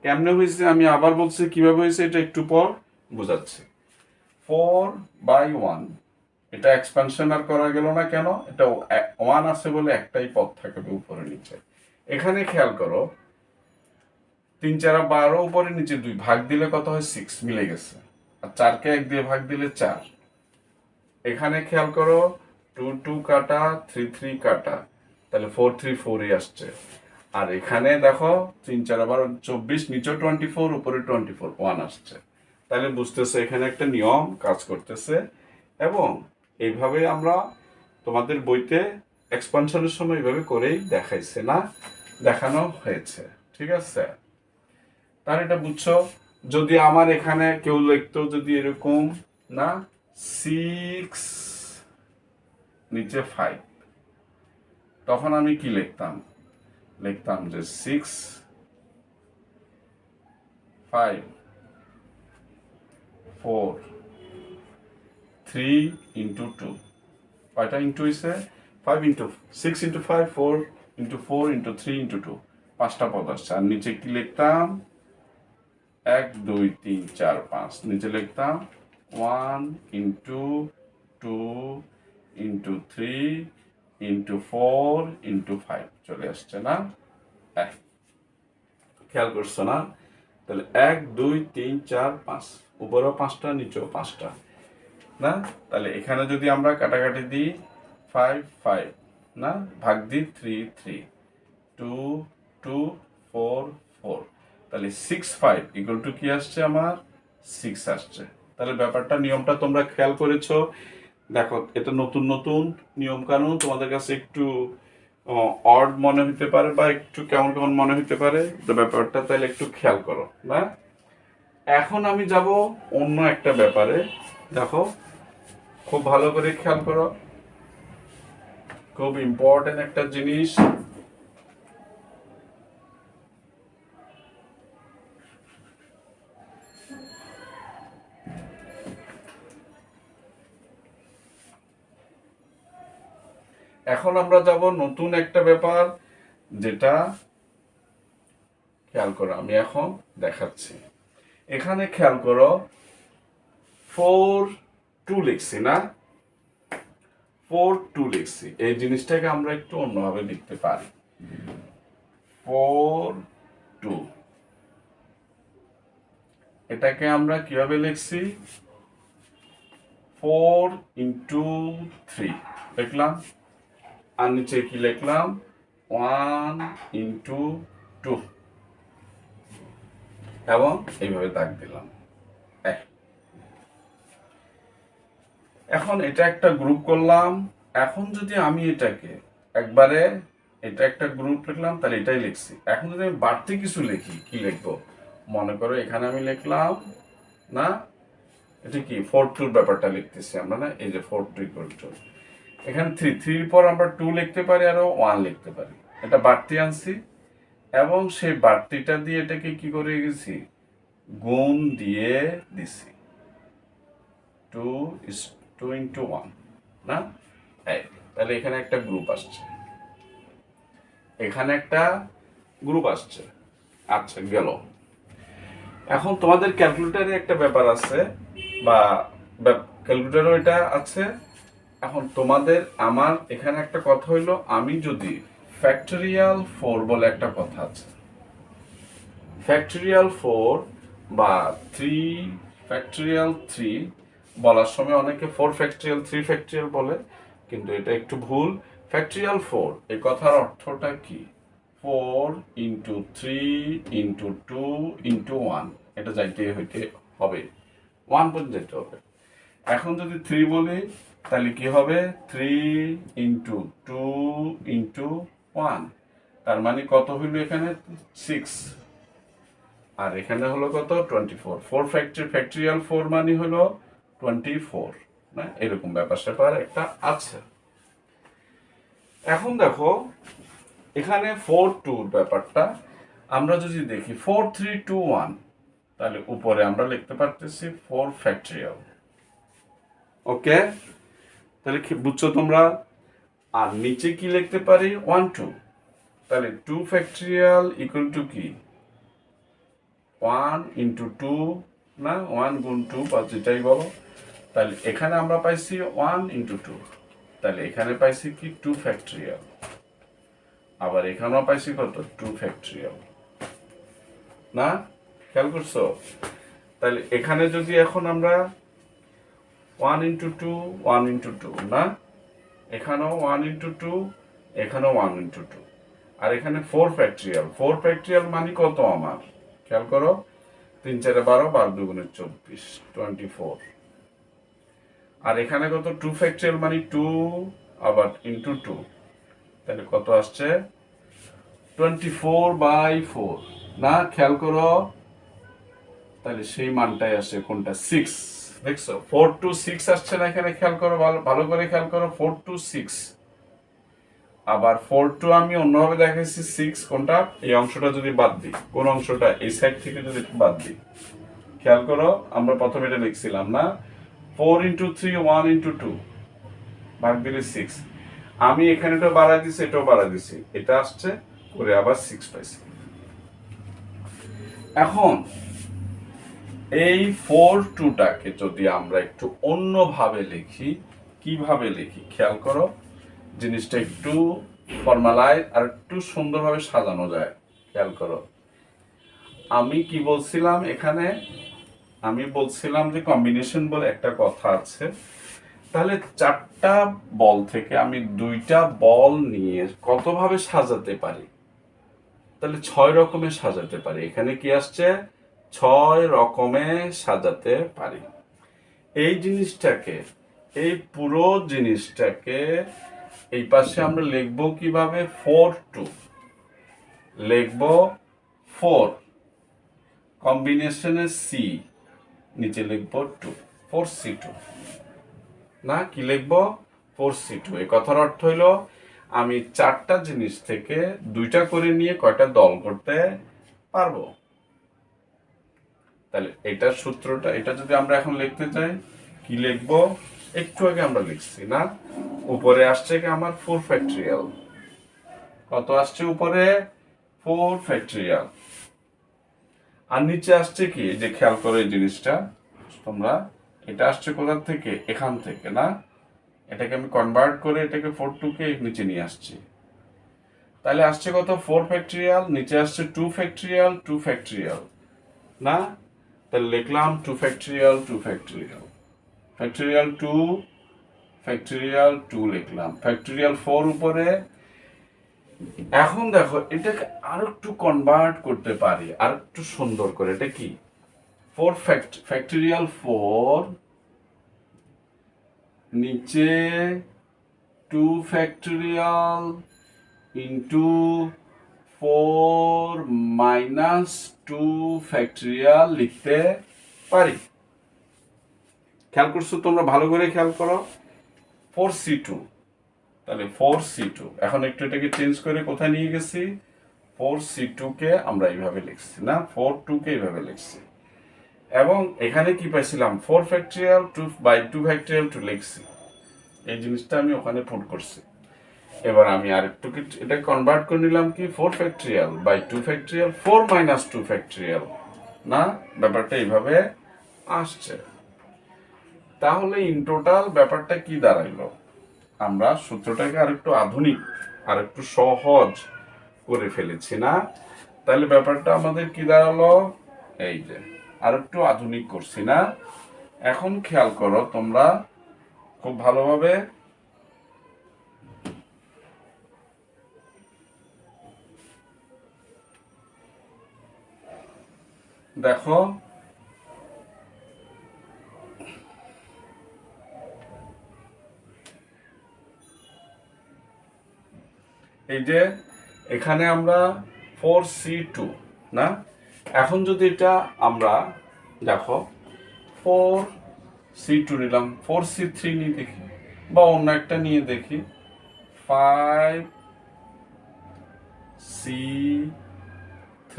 কেমনে হয়েছে? আমি আবার বলছি কিভাবে হয়েছে, এটা একটু পর বোঝাচ্ছি। 4/1, এটা এক্সপানশন আর করা গেল না কেন? এটা 1 আছে বলে একটাই পদ থাকবে উপরে নিচে। এখানে খেয়াল করো, 3 4 12, উপরে নিচে 2, ভাগ দিলে কত হয়? 6, মিলে গেছে। আর 4 কে 1 দিয়ে ভাগ দিলে 4। এখানে খেয়াল করো, 2 2 কাটা, 3 3 কাটা, তাহলে 4 3 4ই আসছে। আর এখানে দেখো 3 4 12 24, নিচে 24, উপরে 24, 1 আসছে। তাহলে বুঝতেছে এখানে একটা নিয়ম কাজ করতেছে, এবং এইভাবে আমরা তোমাদের বইতে এক্সপানশনের সময় এইভাবে করেই দেখাইছে, না দেখানো হয়েছে, ঠিক আছে? তাহলে এটা বুঝছো। যদি আমার এখানে কেউ লিখতো যদি এরকম, না 6 নিচে 5, তখন আমি কি লিখতাম যে 6 5 4 3 ইন্টু 2, কয়টা ইন্টু হয়েছে? 5 into 6 into 5 4 into 4 into 3 into 2, 5টা পদ আসছে। আর নিচে কি লিখতাম? 1 2 3 4 5, নিচে লিখতাম 1 ইন্টু 2 ইন্টু 3 ইন্টু 4 ইন্টু 5 চলে আসছে, না? খেয়াল করছো না? তাহলে 1 2 3 4 5, উপরেও 5টা, নিচেও 5টা, না? তাহলে এখানে যদি আমরা কাটাকাটি দিই 5 5, না ভাগ দিই 3 3, 2 2 4 4, তাহলে 6 5 ইকুয়াল টু কি আসছে আমার? 6 আসছে। তাহলে ব্যাপারটা, নিয়মটা তোমরা খেয়াল করেছো দেখো, এটা নতুন নতুন নিয়ম কানুন, তোমাদের কাছে একটু অড মনে হতে পারে বা একটু কেমন কেমন মনে হতে পারে, তো ব্যাপারটা তাহলে একটু খেয়াল করো না। এখন আমি যাব অন্য একটা ব্যাপারে। দেখো, খুব ভালো করে খেয়াল করো, খুব ইম্পর্টেন্ট একটা জিনিস। এখন আমরা যাব নতুন একটা ব্যাপার, যেটা খেয়াল করো, আমি এখন দেখাচ্ছি। এখানে খেয়াল করো, 4 2 লিখছি না, 4 2 লিখছি। এই জিনিসটাকে আমরা একটু অন্যভাবে লিখতে পারি। 4 2, এটাকে আমরা কিভাবে লিখছি? 4 × 3 লিখলাম, আর নিচে কি লিখলাম? 1 × 2, এবং এইভাবে দাগ দিলাম। এখন এটা একটা গ্রুপ করলাম। এখন যদি আমি এটাকে একবারে, এটা একটা গ্রুপ লিখলাম, তাহলে এটাই লিখছি। এখন যদি আমি বাড়তি কিছু লিখি, কি লিখবো? মনে করো এখানে আমি লিখলাম না, এটা কি 4 2 ব্যাপারটা লিখতেছি আমরা না, এই যে 4 2 এখানে 3 পর আমরা 2 লিখতে পারি, আরো 1 লিখতে পারি। এটা বাড়তি আনছি, এবং সেই বাড়তিটা দিয়ে এটাকে কি করে গেছি? গুণ দিয়ে দিছি। 2 × 1 না, তাহলে এখানে একটা গ্রুপ আসছে, এখানে একটা গ্রুপ আসছে। আচ্ছা, গেল। এখন তোমাদের ক্যালকুলেটারে একটা ব্যাপার আছে, বা ক্যালকুলেটারও এটা আছে। এখন তোমাদের আমার এখানে একটা কথা হইলো, আমি যদি ফ্যাক্টরিয়াল 4 বলে একটা কথা আছে, ফ্যাক্টরিয়াল 4 বা 3 বলার সময় অনেকে 4 ফ্যাক্টরিয়াল 3 ফ্যাক্টরিয়াল বলে, কিন্তু এটা একটু ভুল। ফ্যাক্টরিয়াল 4 এই কথার অর্থটা কি? 4 × 3 × 2 × 1, এটা যাইতে হইতে হবে, 1 পর্যন্ত যেতে হবে। এখন যদি 3 বলি, তাহলে কি হবে? 3 × 2 × 1, তার মানে কত হইল এখানে? 6। আর এখানে হলো কত? 24। 4 ফ্যাক্টরিয়াল 4 মানে হলো 24 না, এরকম ব্যাপার স্যাপার একটা আছে। এখন দেখো, এখানে 4 2 ব্যাপারটা আমরা যদি দেখি 4 3 2 1, তাহলে উপরে আমরা লিখতে পারতেছি 4 ফ্যাক্টরিয়াল। ওকে, তাহলে কি বুঝছো তোমরা? আর নিচে কি লিখতে পারি? 1 2, তাহলে 2 ফ্যাক্টরিয়াল ইকুয়াল টু কি? 1 × 2 না, 1 গুণ 2 বা যেটাই বলো। তাহলে এখানে আমরা পাইছি 1 × 2, তাহলে এখানে পাইছি কি? 2 ফ্যাক্টরিয়াল। আবার এখানেও পাইছি কত? 2 ফ্যাক্টরিয়াল না, খেয়াল করছো? তাহলে এখানে যদি এখন আমরা 1 × 2 1 × 2 না, এখানেও 1 × 2, এখানেও 1 × 2, আর এখানে 4 ফ্যাক্টরিয়াল। 4 ফ্যাক্টরিয়াল মানে কত আমার? খেয়াল করো, 3 4 12, 12 2 24, 24। আর এখানে কত? 2 ফ্যাক্টরিয়াল মানে 2 আবার × 2, তাহলে কত আসছে? 24/4 না, খেয়াল করো, তাহলে সেই মানটাই আসছে কোনটা? 6। দেখছো 4 2 6 আসছে না এখানে? খেয়াল করো, ভালো করে খেয়াল করো, 4 2 6। আবার 4 2 আমি অন্যভাবে দেখাইছি 6 কোনটা? এই অংশটা যদি বাদ দিই, কোন অংশটা? এই সাইড থেকে যদি বাদ দিই, খেয়াল করো, আমরা প্রথমে এটা লিখছিলাম না, 4 × 3 1 × 2 ভাগ দিলে 6। আমি এখানে এটাও বাড়াই দিছি, এটাও বাড়াই দিছি, এটা আসছে করে আবার 6 পাইছি। এখন এই 4 2টাকে যদি আমরা একটু অন্যভাবে লিখি, কিভাবে লিখি খেয়াল করো, জিনিসটা একটু ফর্মালাইজ আর একটু সুন্দরভাবে সাজানো যায়। খেয়াল করো, আমি কি বলছিলাম এখানে? আমি বলছিলাম যে কম্বিনেশন বলে একটা কথা আছে। তাহলে 4টা বল থেকে আমি 2টা বল নিয়ে কতভাবে সাজাতে পারি? তাহলে 6 রকমের সাজাতে পারি। এখানে কি আসছে? 6 রকমে সাজাতে পারি। এই জিনিসটাকে এই পুরো জিনিসটাকে এই পাশে আমরা লিখব কিভাবে 4 2 লিখব 4 কম্বিনেশনে সি নিচে লিখব 2 4C2 না কি লিখব 4C2 এই কথার অর্থ হইল আমি 4টা জিনিস থেকে 2টা করে নিয়ে কয়টা দল করতে পারবো। তাহলে এটার সূত্রটা এটা যদি আমরা এখন লিখতে চাই কি লিখব একটু আগে আমরা লিখছি না উপরে আসছে কি আমার 4 ফ্যাক্টরিয়াল কত আসছে উপরে 4 ফ্যাক্টরিয়াল আর নিচে আসছে কি যে খেয়াল করো এই জিনিসটা তোমরা এটা আসছে কোথা থেকে এখান থেকে না এটাকে আমি কনভার্ট করে এটাকে 4 কে নিচে নিয়ে আসছি তাহলে আসছে কত 4 ফ্যাক্টরিয়াল নিচে আসছে 2 ফ্যাক্টরিয়াল 2 ফ্যাক্টরিয়াল না তাহলে লিখলাম 2 ফ্যাক্টরিয়াল 2 ফ্যাক্টরিয়াল ফ্যাক্টরিয়াল 2 ফ্যাক্টরিয়াল 2 লিখলাম ফ্যাক্টরিয়াল 4 উপরে। এখন দেখো এটাকে আর একটু কনভার্ট করতে পারি আর একটু সুন্দর করে এটা কি 4 ফ্যাক্টরিয়াল 4 নিচে 2 ফ্যাক্টরিয়াল ইন্টু 4 মাইনাস 2 ফ্যাক্টরিয়াল লিখতে পারি। খেয়াল করছো তোমরা ভালো করে খেয়াল করো 4C2 তাহলে 4C2 এখন একটু এটাকে চেঞ্জ করে কোথায় নিয়ে গেছি 4C2 কে আমরা এইভাবে লিখছি না 4 কে এইভাবে লিখছি এবং এখানে কি পাইছিলাম 4 ফ্যাক্টরিয়াল 2 ফ্যাক্টরিয়াল 2 লিখছি এই জিনিসটা আমি ওখানে পুট করছি। এবার আমি আরেকটু এটা কনভার্ট করে নিলাম কি 4 ফ্যাক্টরিয়াল 2 ফ্যাক্টরিয়াল 4 মাইনাস 2 ফ্যাক্টরিয়াল না ব্যাপারটা এইভাবে আসছে। তাহলে ইন টোটাল ব্যাপারটা কি দাঁড়াইলো আমরা সূত্রটাকে আরেকটু আধুনিক আরেকটু সহজ করে ফেলেছি না তাহলে ব্যাপারটা আমাদের কি দাঁড়ালো এই যে আরেকটু আধুনিক করছি না। এখন খেয়াল করো তোমরা খুব ভালোভাবে দেখো এই যে এখানে আমরা 4C2 না এখন যদি এটা আমরা দেখো 4C2 নিলাম 4C3 নিয়ে দেখি বা অন্য একটা নিয়ে দেখি 5C3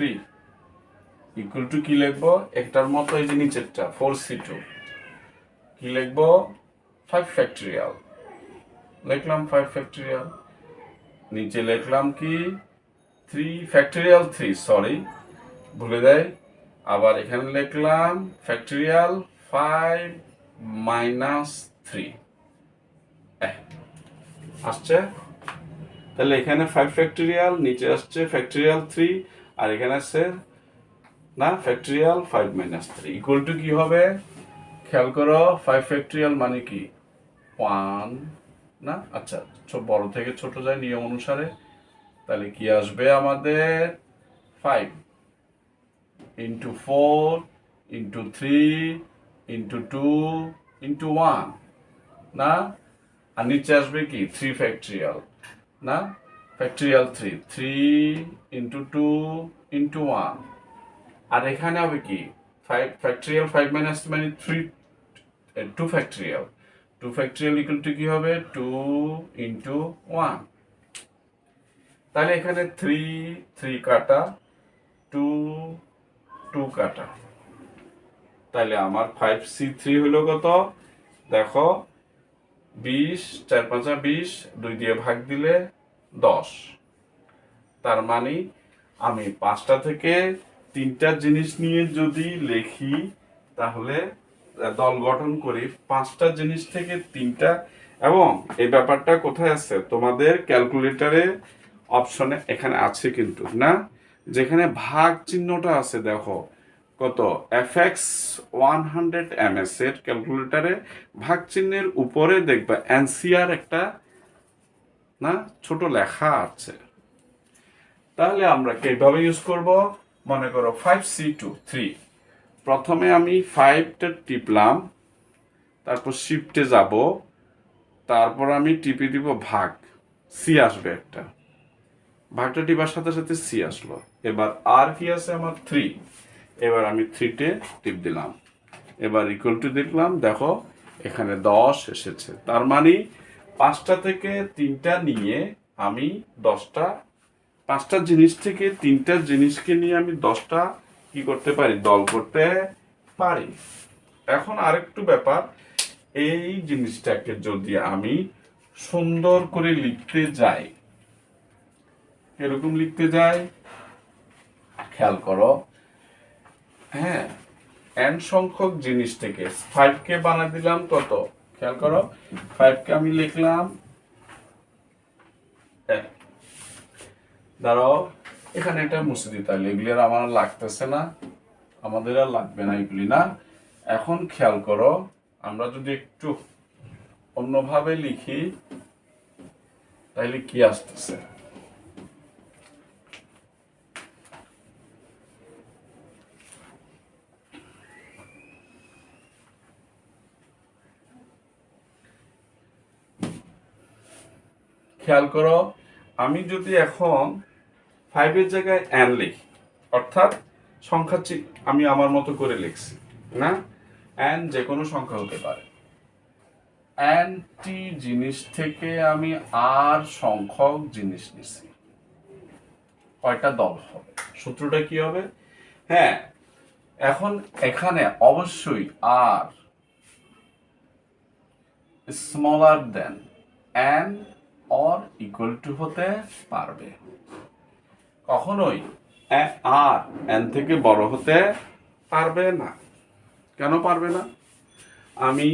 ইকুয়াল টু কি লিখবো একটার মতো এই যে নিচেরটা 4C2 কি লিখবো 5 ফ্যাক্টরিয়াল লিখলাম 5 ফ্যাক্টরিয়াল নিচে লিখলাম কি 3 ফ্যাক্টরিয়াল 3 সরি ভুলে যাই আবার এখানে লিখলাম ফ্যাক্টরিয়াল 5 মাইনাস 3 আসছে তাহলে এখানে 5 ফ্যাক্টরিয়াল নিচে আসছে ফ্যাক্টরিয়াল 3 আর এখানে আসছে না ফ্যাক্টরিয়াল 5 মাইনাস 3 ইকুয়াল টু কি হবে খেয়াল করো 5 ফ্যাক্টরিয়াল মানে কি 1 না আচ্ছা বড় থেকে ছোট যায় নিয়ম অনুসারে তাহলে কি আসবে আমাদের 5 ইন্টু 4 ইন্টু 3 ইন্টু 2 ইন্টু 1 না আর নিচে আসবে কি 3 ফ্যাক্টরিয়াল না ফ্যাক্টরিয়াল 3 ইন্টু 2 ইন্টু 1 আর এখানে হবে কি 5 ফ্যাক্টরিয়াল 5 মাইনাস মানে 3 2 ফ্যাক্টরিয়াল 2 ফ্যাক্টরিয়াল ইকুয়াল টু কি হবে 2 ইন্টু 1 তাহলে এখানে 3 কাটা 2 কাটা তাহলে আমার 5C3 হলো কত দেখো 20 4 5 20 2 দিয়ে ভাগ দিলে 10 তার মানে আমি 5টা থেকে 3টা জিনিস নিয়ে যদি লিখি তাহলে দল গঠন করি 5টা জিনিস থেকে 3টা এবং এই ব্যাপারটা কোথায় আছে তোমাদের ক্যালকুলেটরে অপশনে এখানে আছে কিন্তু না যেখানে ভাগ চিহ্নটা আছে দেখো কত fx 100 ms এর ক্যালকুলেটরে ভাগ চিহ্নের উপরে দেখবা এনসিআর একটা না ছোট লেখা আছে তাহলে আমরা কিভাবে ইউজ করব মনে করো 5C2 3 প্রথমে আমি 5টা টিপলাম তারপর শিফটে যাব তারপর আমি টিপে দিব ভাগ, সি আসবে একটা, ভাগটা টিপার সাথে সাথে সি আসলো। এবার আর কি আছে আমার 3, এবার আমি 3-টে টিপ দিলাম, এবার ইকুয়াল টু দেখলাম, দেখো এখানে 10 এসেছে। তার মানে 5টা থেকে 3টা নিয়ে আমি 10টা, 5টা জিনিস থেকে 3টা জিনিসকে নিয়ে আমি 10টা কি করতে পারি, দল করতে পারি। এখন আরেকটু ব্যাপার, এই জিনিসটাকে যদি আমি সুন্দর করে লিখতে যাই, এরকম লিখতে যাই, খেয়াল করো, হ্যাঁ, n সংখ্যক জিনিস থেকে 5কে বানা দিলাম কত, খেয়াল করো, 5কে আমি লিখলাম, দাঁড়াও এখানে এটা মুছে দিতে হবে, এগুলি আর আমার লাগতেছে না, আমাদের আর লাগবে না এগুলি, না। এখন খেয়াল করো, আমরা যদি একটু অন্যভাবে লিখি তাহলে কি আসতেছে, খেয়াল করো, আমি যদি এখন 5-এর জায়গায় n লিখি, অর্থাৎ সংখ্যা আমি আমার মতো করে লিখছি, না, n যে কোনো সংখ্যা হতে পারে, n-টি জিনিস থেকে আমি r সংখ্যক জিনিস নিছি, কয়টা দল হবে, সূত্রটা কি হবে, হ্যাঁ, এখন এখানে অবশ্যই r smaller then n or equal two হতে পারবে, কখনোই আর n থেকে বড় হতে পারবে না। কেন পারবে না, আমি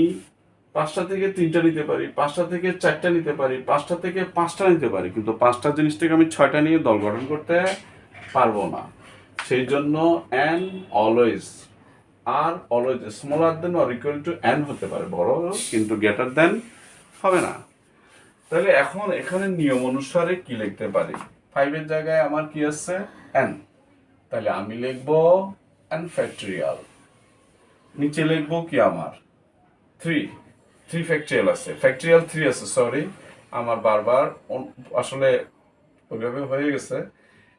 5টা থেকে 3টা নিতে পারি, 5টা থেকে 4টা নিতে পারি, 5টা থেকে 5টা নিতে পারি, কিন্তু 5টা জিনিস থেকে আমি 6টা নিয়ে দল গঠন করতে পারবো না। সেই জন্য n অলওয়েজ, আর always smaller than or equal to n হতে পারে, বড় কিন্তু গ্রেটার দেন হবে না। তাহলে এখন এখানে নিয়ম অনুসারে কি লিখতে পারি, 5-এর জায়গায় আমার কি আছে n, তাহলে আমি লিখবো n ফ্যাক্টরিয়াল, নিচে লিখবো কি আমার 3 ফ্যাক্টরিয়াল আছে, ফ্যাক্টরিয়াল 3 আছে, সরি আমার বারবার আসলে ওইভাবে হয়ে গেছে।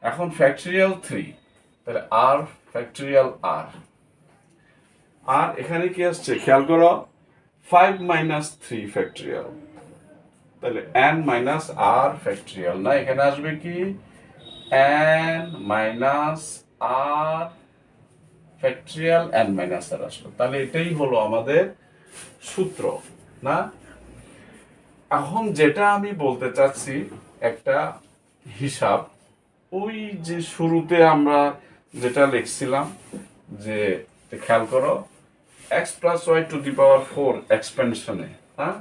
এখন ফ্যাক্টরিয়াল 3, তাহলে r ফ্যাক্টরিয়াল r, আর এখানে কি আসছে খেয়াল করো, 5 মাইনাস 3 ফ্যাক্টরিয়াল, তাহলে n মাইনাস r ফ্যাক্টরিয়াল, না এখানে আসবে কি n minus r factorial, n minus r আসলো, তাহলে এটাই হলো আমাদের সূত্র, না। এখন যেটা আমি বলতে চাচ্ছি একটা হিসাব, ওই যে শুরুতে আমরা যেটা লিখছিলাম, যে খেয়াল করো x plus y to the power 4 এক্সপেনশনে, হ্যাঁ,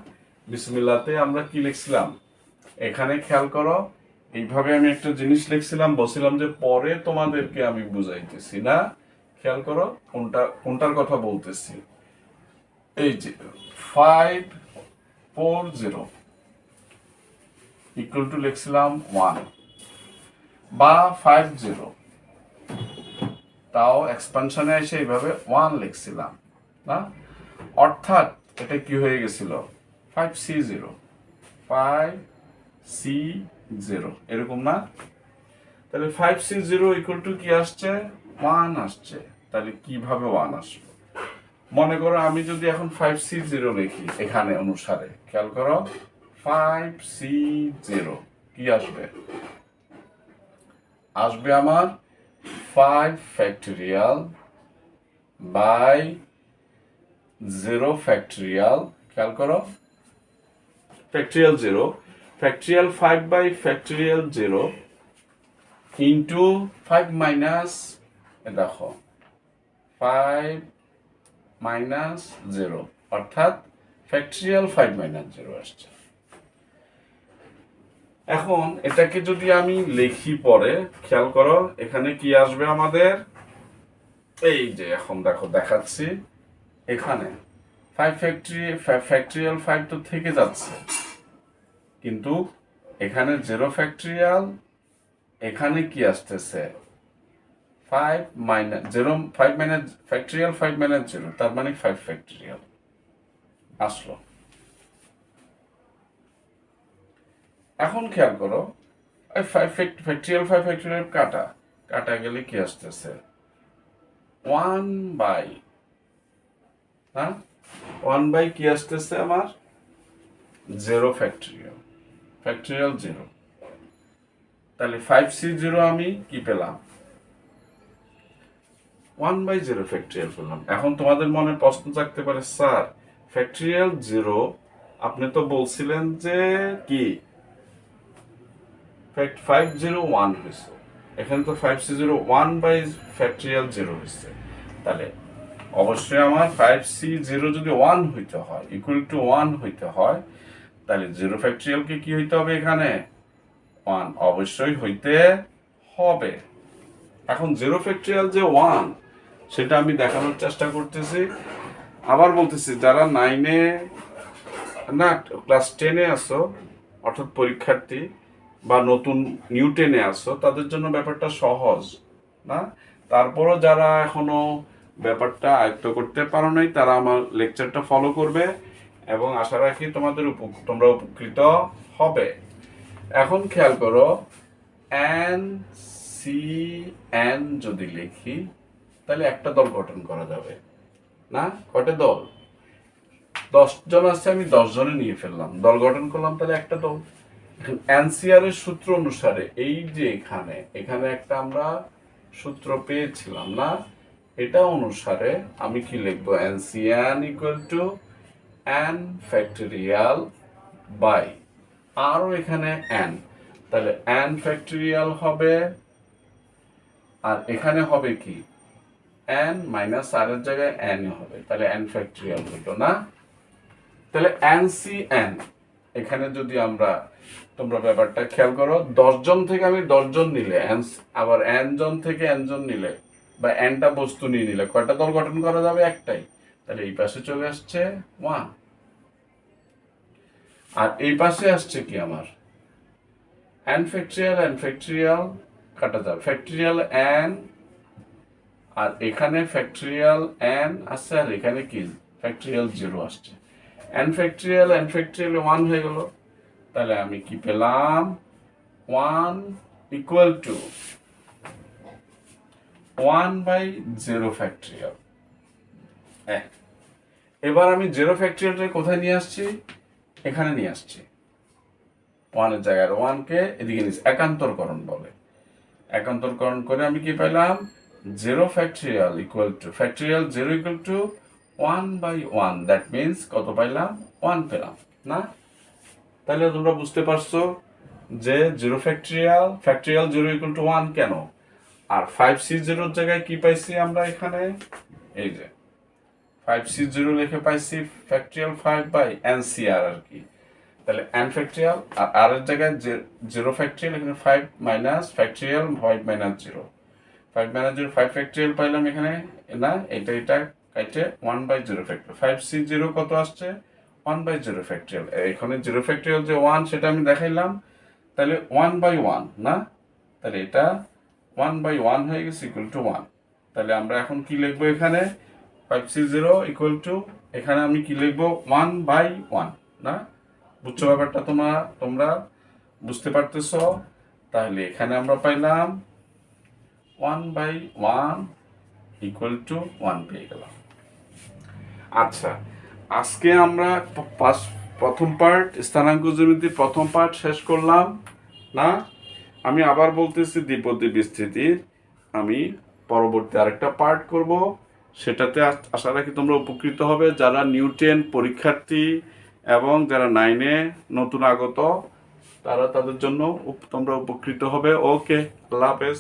বিসমিল্লাতে আমরা কি লিখছিলাম, এখানে খেয়াল করো, এইভাবে আমি একটা জিনিস লিখছিলাম, বলছিলাম যে পরে তোমাদেরকে আমি বুঝাইতেছি, না, খেয়াল করো কোনটার কথা বলতেছি, এই যে 540 ইকুয়াল টু লিখছিলাম 1, বা 50 তাও এক্সপানশনে এসে এইভাবে 1 লিখছিলাম, না, অর্থাৎ এটা কি হয়ে গেছিল 5C0, 5C0 এরকম, না। তাহলে 5C0 ইকুয়াল টু কি আসছে 1 আসছে, তাহলে কিভাবে 1 আসবে, মনে করো আমি যদি এখন 5C0 লিখি এখানে অনুসারে, খেয়াল করো 5C0 কি আসবে, আসবে আমার 5 ফ্যাক্টরিয়াল বাই 0 ফ্যাক্টরিয়াল, খেয়াল করো factorial 0, factorial 5 by factorial 0 into 5 minus, দেখো 5 মাইনাস 0, অর্থাৎ ফ্যাক্টরিয়াল 5 মাইনাস 0 আসছে। এখন এটাকে যদি আমি লিখি পরে, খেয়াল করো এখানে কি আসবে আমাদের, এই যে এখন দেখো দেখাচ্ছি, এখানে 5 ফ্যাক্টরিয়াল 5 তো থেকে যাচ্ছে, কিন্তু এখানে 0 ফ্যাক্টরিয়াল, এখানে কি আসতেছে 5 মাইনাস 0, 5 মাইনাস ফ্যাক্টরিয়াল 5 মাইনাস 0, তার মানে 5 ফ্যাক্টরিয়াল আসলো। এখন খেয়াল করো, ফ্যাক্টরিয়াল 5 ফ্যাক্টরিয়াল কাটা গেলে কি আসতেছে 1/, হ্যাঁ 1/, কি আসতেছে আমার 0 ফ্যাক্টরিয়াল 0। তাহলে 5c0 আমি কি পেলাম 1/0 ফ্যাক্টরিয়াল পেলাম। এখন তোমাদের মনে প্রশ্ন থাকতে পারে, স্যার ফ্যাক্টরিয়াল 0 আপনি তো বলছিলেন যে কি 501 হয়েছে, এখানে তো 5c0 1/ফ্যাক্টরিয়াল 0 হয়েছে। তাহলে অবশ্যই আমার 5c0 যদি 1 হইতে হয়, ইকুয়াল টু 1 হইতে হয়, তাহলে 0 ফ্যাক্টরিয়ালকে কি হইতে হবে এখানে 1 অবশ্যই হইতে হবে। এখন 0 ফ্যাক্টরিয়াল যে 1 সেটা আমি দেখানোর চেষ্টা করতেছি। আবার বলতেছি, যারা 9-এ না ক্লাস 10-এ আসো, অর্থাৎ পরীক্ষার্থী বা নতুন নিউ 10-এ আসো, তাদের জন্য ব্যাপারটা সহজ না। তারপরও যারা এখনো ব্যাপারটা আয়ত্ত করতে পারো নাই, তারা আমার লেকচারটা ফলো করবে এবং আশা রাখি তোমরা উপকৃত হবে। এখন খেয়াল করো, NCN যদি লিখি তাহলে একটা দল গঠন করা যাবে না। কয়টা দল? 10 জন আছে, আমি 10 জনে নিয়ে ফেললাম, দল গঠন করলাম, তাহলে একটা দল। এনসিআর এর সূত্র অনুসারে এই যে এখানে একটা আমরা সূত্র পেয়েছিলাম না, এটা অনুসারে আমি কি লিখবো NCN equal to n factorial by আরও এখানে n, তাহলে n ফ্যাক্টরিয়াল হবে, আর এখানে হবে কি n মাইনাস r এর জায়গায় n হবে, তাহলে n ফ্যাক্টরিয়াল হতো না। তাহলে NCN এখানে যদি তোমরা ব্যাপারটা খেয়াল করো, 10 জন থেকে আমি 10 জন নিলে, আবার n জন থেকে n জন নিলে বা nটা বস্তু নিয়ে নিলে কয়টা দল গঠন করা যাবে? একটাই। তাহলে এই পাশে চলে আসছে 1, আর এই পাশে আসছে কি আমার n ফ্যাক্টরিয়াল কাটা যাবে, ফ্যাক্টরিয়াল n, আর এখানে ফ্যাক্টরিয়াল n আসছে, আর এখানে কি ফ্যাক্টরিয়াল 0 আসছে। n ফ্যাক্টরিয়াল 1 হয়ে গেল, তাহলে আমি কি পেলাম 1 ইকুয়াল টু 1/0 ফ্যাক্টরিয়াল। এবার আমি 0 ফ্যাক্টরিয়ালটা কোথায় নিয়ে আসছি? এখানে নিয়ে আসছি, 1 এর জায়গায় 1 কে এদিকে নিয়েছি, একান্তরকরণ বলে। একান্তরকরণ করে আমি কি পেলাম 0 factorial equal to factorial 0 equal two 1/1, that means কত পাইলাম 1 পেলাম না। তাহলে তোমরা বুঝতে পারছো যে 0 ফ্যাক্টরিয়াল 0 ইকুয়াল টু 1 কেন, আর 5c0 এর জায়গায় কি পাইছি আমরা এখানে, এই যে 5c0 লিখে পাইছি ফ্যাক্টরিয়াল 5/NCR আর কি। তাহলে n ফ্যাক্টরিয়াল আর r এর জায়গায় 0 ফ্যাক্টরিয়াল, এখানে 5 minus factorial 5 minus 0, 5 minus 0 5 factorial পাইলাম এখানে না, এটা কাটে 1/0 ফ্যাক্টরিয়াল। 5c0 কত আসছে 1/0 ফ্যাক্টরিয়াল। এখানে 0 ফ্যাক্টরিয়াল যে 1 সেটা আমি দেখাইলাম, তাহলে 1/1 না, তাহলে এটা 1/1 হয়ে গেছে ইকুয়াল টু 1। তাহলে আমরা এখন কি লিখবো এখানে 5c0 ইকুয়াল টু, এখানে আমি কি লিখবো 1/1 না। বুঝছো ব্যাপারটা? তোমরা বুঝতে পারতেছ? তাহলে এখানে আমরা পাইলাম 1/1 ইকুয়াল টু 1 পেয়ে গেলাম। আচ্ছা, আজকে আমরা প্রথম পার্ট স্থানাঙ্ক জ্যামিতির প্রথম পার্ট শেষ করলাম না। আমি আবার বলতেছি, দ্বিপদী বিস্তৃতির আমি পরবর্তী আরেকটা পার্ট করব, সেটাতে আশা রাখি তোমরা উপকৃত হবে। যারা নিউ 10 পরীক্ষার্থী এবং যারা 9-এ নতুন আগত, তাদের জন্য তোমরা উপকৃত হবে। ওকে, আল্লাহ হাফেজ।